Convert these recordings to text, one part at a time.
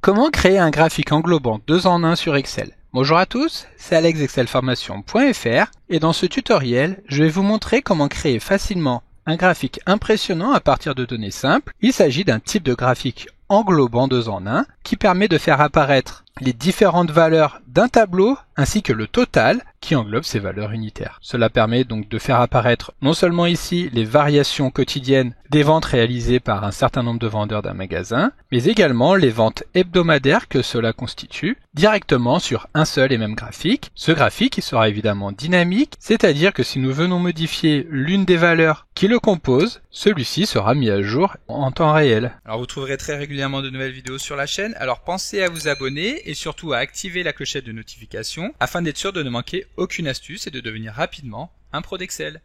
Comment créer un graphique englobant 2 en 1 sur Excel? Bonjour à tous, c'est Alex d'excelformation.fr et dans ce tutoriel, je vais vous montrer comment créer facilement un graphique impressionnant à partir de données simples. Il s'agit d'un type de graphique englobant 2 en 1 qui permet de faire apparaître les différentes valeurs d'un tableau ainsi que le total qui englobe ces valeurs unitaires. Cela permet donc de faire apparaître non seulement ici les variations quotidiennes des ventes réalisées par un certain nombre de vendeurs d'un magasin, mais également les ventes hebdomadaires que cela constitue directement sur un seul et même graphique. Ce graphique il sera évidemment dynamique, c'est-à-dire que si nous venons modifier l'une des valeurs qui le composent, celui-ci sera mis à jour en temps réel. Alors vous trouverez très régulièrement de nouvelles vidéos sur la chaîne, alors pensez à vous abonner et surtout à activer la clochette de notification afin d'être sûr de ne manquer aucune astuce et de devenir rapidement un pro d'Excel.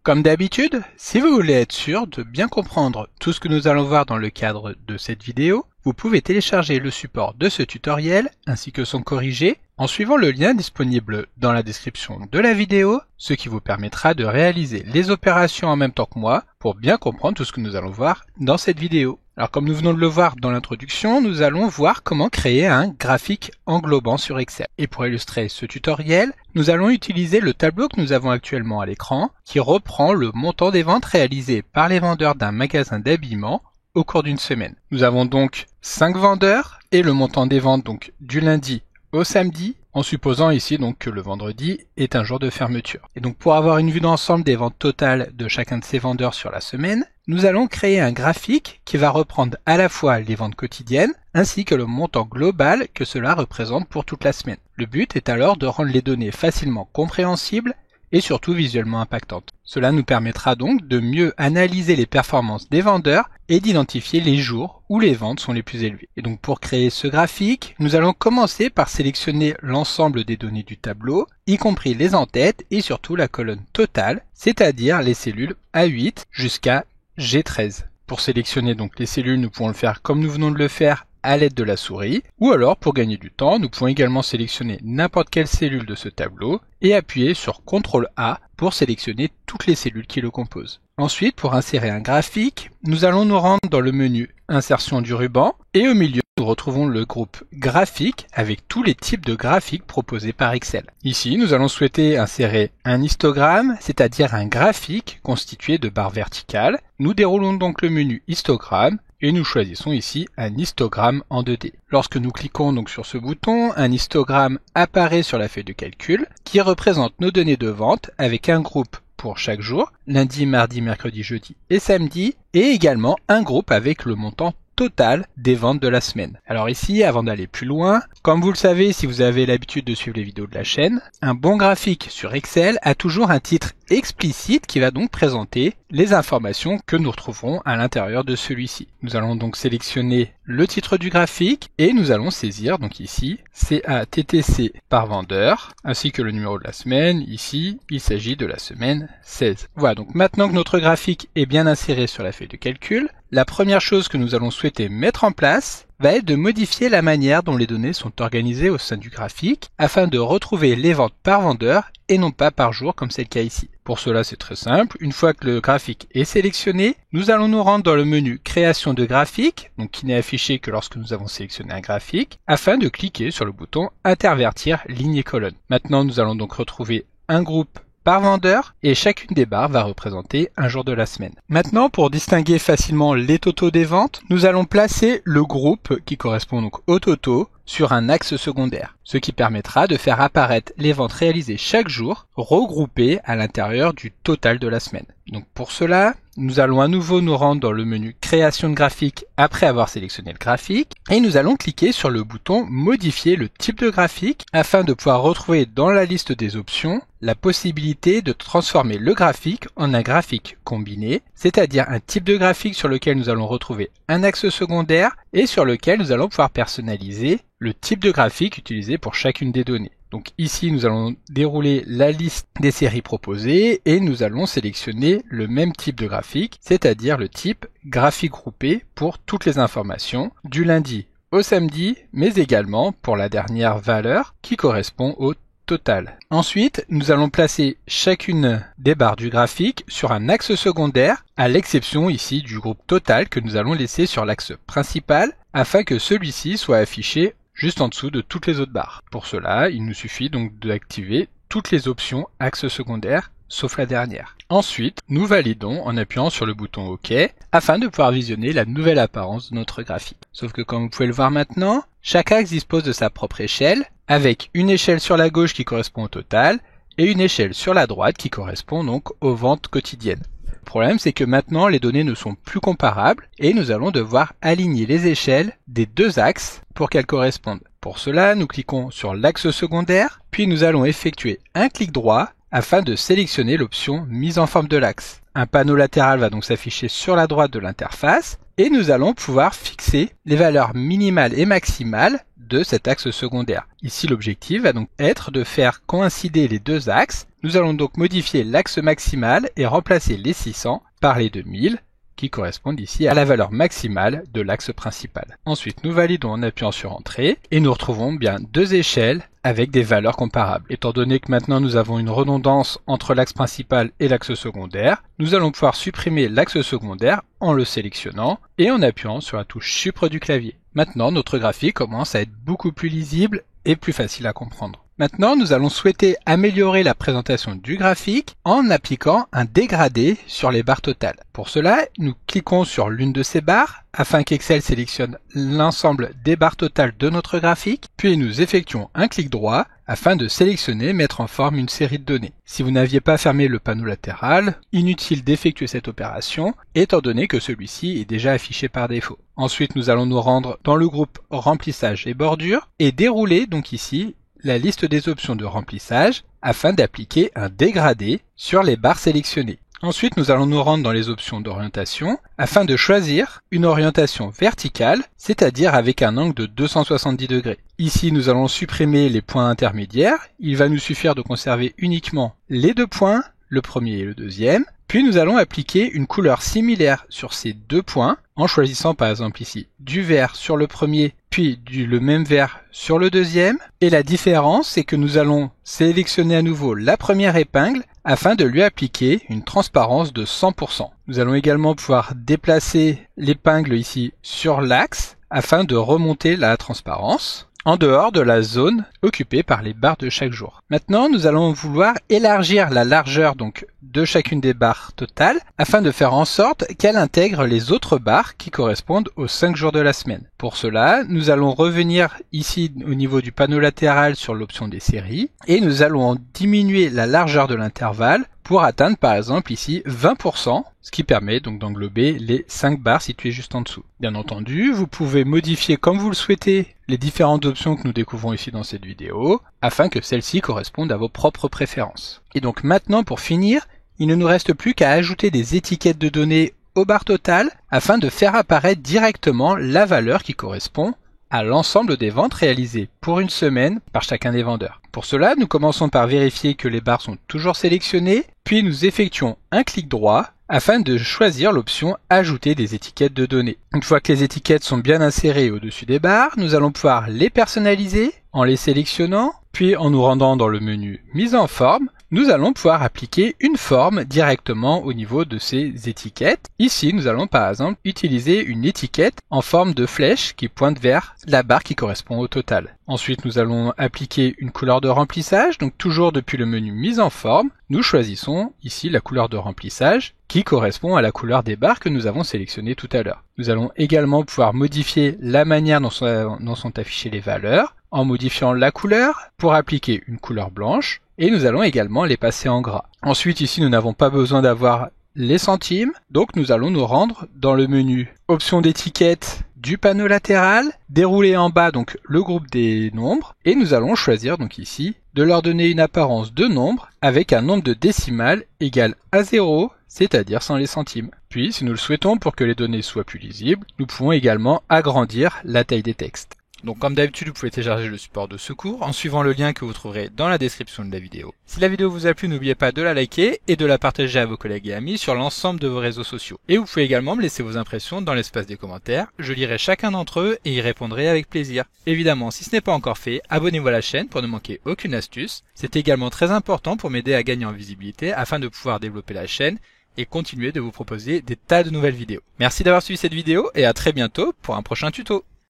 Comme d'habitude, si vous voulez être sûr de bien comprendre tout ce que nous allons voir dans le cadre de cette vidéo, vous pouvez télécharger le support de ce tutoriel ainsi que son corrigé en suivant le lien disponible dans la description de la vidéo, ce qui vous permettra de réaliser les opérations en même temps que moi pour bien comprendre tout ce que nous allons voir dans cette vidéo. Alors comme nous venons de le voir dans l'introduction, nous allons voir comment créer un graphique englobant sur Excel. Et pour illustrer ce tutoriel, nous allons utiliser le tableau que nous avons actuellement à l'écran qui reprend le montant des ventes réalisées par les vendeurs d'un magasin d'habillement au cours d'une semaine. Nous avons donc 5 vendeurs et le montant des ventes donc du lundi au samedi, en supposant ici donc que le vendredi est un jour de fermeture. Et donc pour avoir une vue d'ensemble des ventes totales de chacun de ces vendeurs sur la semaine, nous allons créer un graphique qui va reprendre à la fois les ventes quotidiennes ainsi que le montant global que cela représente pour toute la semaine. Le but est alors de rendre les données facilement compréhensibles et surtout visuellement impactantes. Cela nous permettra donc de mieux analyser les performances des vendeurs et d'identifier les jours où les ventes sont les plus élevées. Et donc pour créer ce graphique, nous allons commencer par sélectionner l'ensemble des données du tableau, y compris les en-têtes et surtout la colonne totale, c'est-à-dire les cellules A8 jusqu'à G13. Pour sélectionner donc les cellules, nous pouvons le faire comme nous venons de le faire à l'aide de la souris, ou alors pour gagner du temps, nous pouvons également sélectionner n'importe quelle cellule de ce tableau et appuyer sur CTRL A pour sélectionner toutes les cellules qui le composent. Ensuite, pour insérer un graphique, nous allons nous rendre dans le menu Insertion du ruban et au milieu, nous retrouvons le groupe graphique avec tous les types de graphiques proposés par Excel. Ici, nous allons souhaiter insérer un histogramme, c'est-à-dire un graphique constitué de barres verticales. Nous déroulons donc le menu histogramme et nous choisissons ici un histogramme en 2D. Lorsque nous cliquons donc sur ce bouton, un histogramme apparaît sur la feuille de calcul qui représente nos données de vente avec un groupe pour chaque jour, lundi, mardi, mercredi, jeudi et samedi, et également un groupe avec le montant total des ventes de la semaine. Alors ici, avant d'aller plus loin, comme vous le savez si vous avez l'habitude de suivre les vidéos de la chaîne, un bon graphique sur Excel a toujours un titre explicite qui va donc présenter les informations que nous retrouverons à l'intérieur de celui-ci. Nous allons donc sélectionner le titre du graphique et nous allons saisir donc ici CATTC par vendeur ainsi que le numéro de la semaine. Ici, il s'agit de la semaine 16. Voilà, donc maintenant que notre graphique est bien inséré sur la feuille de calcul, la première chose que nous allons souhaiter mettre en place va être de modifier la manière dont les données sont organisées au sein du graphique afin de retrouver les ventes par vendeur et non pas par jour comme c'est le cas ici. Pour cela, c'est très simple. Une fois que le graphique est sélectionné, nous allons nous rendre dans le menu Création de graphique, donc qui n'est affiché que lorsque nous avons sélectionné un graphique, afin de cliquer sur le bouton Intervertir ligne et colonne. Maintenant, nous allons donc retrouver un groupe par vendeur et chacune des barres va représenter un jour de la semaine. Maintenant, pour distinguer facilement les totaux des ventes, nous allons placer le groupe qui correspond donc au totaux sur un axe secondaire, ce qui permettra de faire apparaître les ventes réalisées chaque jour regroupées à l'intérieur du total de la semaine. Donc pour cela, nous allons à nouveau nous rendre dans le menu Création de graphique après avoir sélectionné le graphique et nous allons cliquer sur le bouton Modifier le type de graphique afin de pouvoir retrouver dans la liste des options la possibilité de transformer le graphique en un graphique combiné, c'est-à-dire un type de graphique sur lequel nous allons retrouver un axe secondaire et sur lequel nous allons pouvoir personnaliser le type de graphique utilisé pour chacune des données. Donc ici, nous allons dérouler la liste des séries proposées et nous allons sélectionner le même type de graphique, c'est-à-dire le type graphique groupé pour toutes les informations du lundi au samedi, mais également pour la dernière valeur qui correspond au total. Ensuite, nous allons placer chacune des barres du graphique sur un axe secondaire, à l'exception ici du groupe total que nous allons laisser sur l'axe principal, afin que celui-ci soit affiché juste en dessous de toutes les autres barres. Pour cela, il nous suffit donc d'activer toutes les options axe secondaire, sauf la dernière. Ensuite, nous validons en appuyant sur le bouton OK, afin de pouvoir visionner la nouvelle apparence de notre graphique. Sauf que comme vous pouvez le voir maintenant, chaque axe dispose de sa propre échelle, avec une échelle sur la gauche qui correspond au total, et une échelle sur la droite qui correspond donc aux ventes quotidiennes. Le problème, c'est que maintenant les données ne sont plus comparables et nous allons devoir aligner les échelles des deux axes pour qu'elles correspondent. Pour cela, nous cliquons sur l'axe secondaire, puis nous allons effectuer un clic droit afin de sélectionner l'option mise en forme de l'axe. Un panneau latéral va donc s'afficher sur la droite de l'interface et nous allons pouvoir fixer les valeurs minimales et maximales de cet axe secondaire. Ici, l'objectif va donc être de faire coïncider les deux axes. Nous allons donc modifier l'axe maximal et remplacer les 600 par les 2000 qui correspondent ici à la valeur maximale de l'axe principal. Ensuite, nous validons en appuyant sur Entrée et nous retrouvons bien deux échelles avec des valeurs comparables. Étant donné que maintenant nous avons une redondance entre l'axe principal et l'axe secondaire, nous allons pouvoir supprimer l'axe secondaire en le sélectionnant et en appuyant sur la touche Suppre du clavier. Maintenant, notre graphique commence à être beaucoup plus lisible et plus facile à comprendre. Maintenant, nous allons souhaiter améliorer la présentation du graphique en appliquant un dégradé sur les barres totales. Pour cela, nous cliquons sur l'une de ces barres afin qu'Excel sélectionne l'ensemble des barres totales de notre graphique, puis nous effectuons un clic droit afin de sélectionner et mettre en forme une série de données. Si vous n'aviez pas fermé le panneau latéral, inutile d'effectuer cette opération, étant donné que celui-ci est déjà affiché par défaut. Ensuite, nous allons nous rendre dans le groupe remplissage et bordure et dérouler donc ici la liste des options de remplissage afin d'appliquer un dégradé sur les barres sélectionnées. Ensuite, nous allons nous rendre dans les options d'orientation afin de choisir une orientation verticale, c'est-à-dire avec un angle de 270 degrés. Ici, nous allons supprimer les points intermédiaires. Il va nous suffire de conserver uniquement les deux points, le premier et le deuxième. Puis nous allons appliquer une couleur similaire sur ces deux points en choisissant par exemple ici du vert sur le premier puis le même vert sur le deuxième. Et la différence, c'est que nous allons sélectionner à nouveau la première épingle afin de lui appliquer une transparence de 100%. Nous allons également pouvoir déplacer l'épingle ici sur l'axe afin de remonter la transparence en dehors de la zone occupée par les barres de chaque jour. Maintenant, nous allons vouloir élargir la largeur donc de chacune des barres totales afin de faire en sorte qu'elle intègre les autres barres qui correspondent aux 5 jours de la semaine. Pour cela, nous allons revenir ici au niveau du panneau latéral sur l'option des séries et nous allons diminuer la largeur de l'intervalle pour atteindre par exemple ici 20%, ce qui permet donc d'englober les 5 barres situées juste en dessous. Bien entendu, vous pouvez modifier comme vous le souhaitez les différentes options que nous découvrons ici dans cette vidéo, afin que celles-ci correspondent à vos propres préférences. Et donc maintenant, pour finir, il ne nous reste plus qu'à ajouter des étiquettes de données aux barres totales, afin de faire apparaître directement la valeur qui correspond à l'ensemble des ventes réalisées pour une semaine par chacun des vendeurs. Pour cela, nous commençons par vérifier que les barres sont toujours sélectionnées, puis nous effectuons un clic droit afin de choisir l'option « Ajouter des étiquettes de données ». Une fois que les étiquettes sont bien insérées au-dessus des barres, nous allons pouvoir les personnaliser en les sélectionnant, puis en nous rendant dans le menu « Mise en forme », nous allons pouvoir appliquer une forme directement au niveau de ces étiquettes. Ici, nous allons par exemple utiliser une étiquette en forme de flèche qui pointe vers la barre qui correspond au total. Ensuite, nous allons appliquer une couleur de remplissage, donc toujours depuis le menu mise en forme, nous choisissons ici la couleur de remplissage qui correspond à la couleur des barres que nous avons sélectionnées tout à l'heure. Nous allons également pouvoir modifier la manière dont sont affichées les valeurs en modifiant la couleur pour appliquer une couleur blanche et nous allons également les passer en gras. Ensuite, ici, nous n'avons pas besoin d'avoir les centimes, donc nous allons nous rendre dans le menu option d'étiquette du panneau latéral, dérouler en bas donc le groupe des nombres et nous allons choisir donc ici de leur donner une apparence de nombre avec un nombre de décimales égal à 0, c'est-à-dire sans les centimes. Puis, si nous le souhaitons pour que les données soient plus lisibles, nous pouvons également agrandir la taille des textes. Donc comme d'habitude, vous pouvez télécharger le support de secours en suivant le lien que vous trouverez dans la description de la vidéo. Si la vidéo vous a plu, n'oubliez pas de la liker et de la partager à vos collègues et amis sur l'ensemble de vos réseaux sociaux. Et vous pouvez également me laisser vos impressions dans l'espace des commentaires, je lirai chacun d'entre eux et y répondrai avec plaisir. Évidemment, si ce n'est pas encore fait, abonnez-vous à la chaîne pour ne manquer aucune astuce. C'est également très important pour m'aider à gagner en visibilité afin de pouvoir développer la chaîne et continuer de vous proposer des tas de nouvelles vidéos. Merci d'avoir suivi cette vidéo et à très bientôt pour un prochain tuto.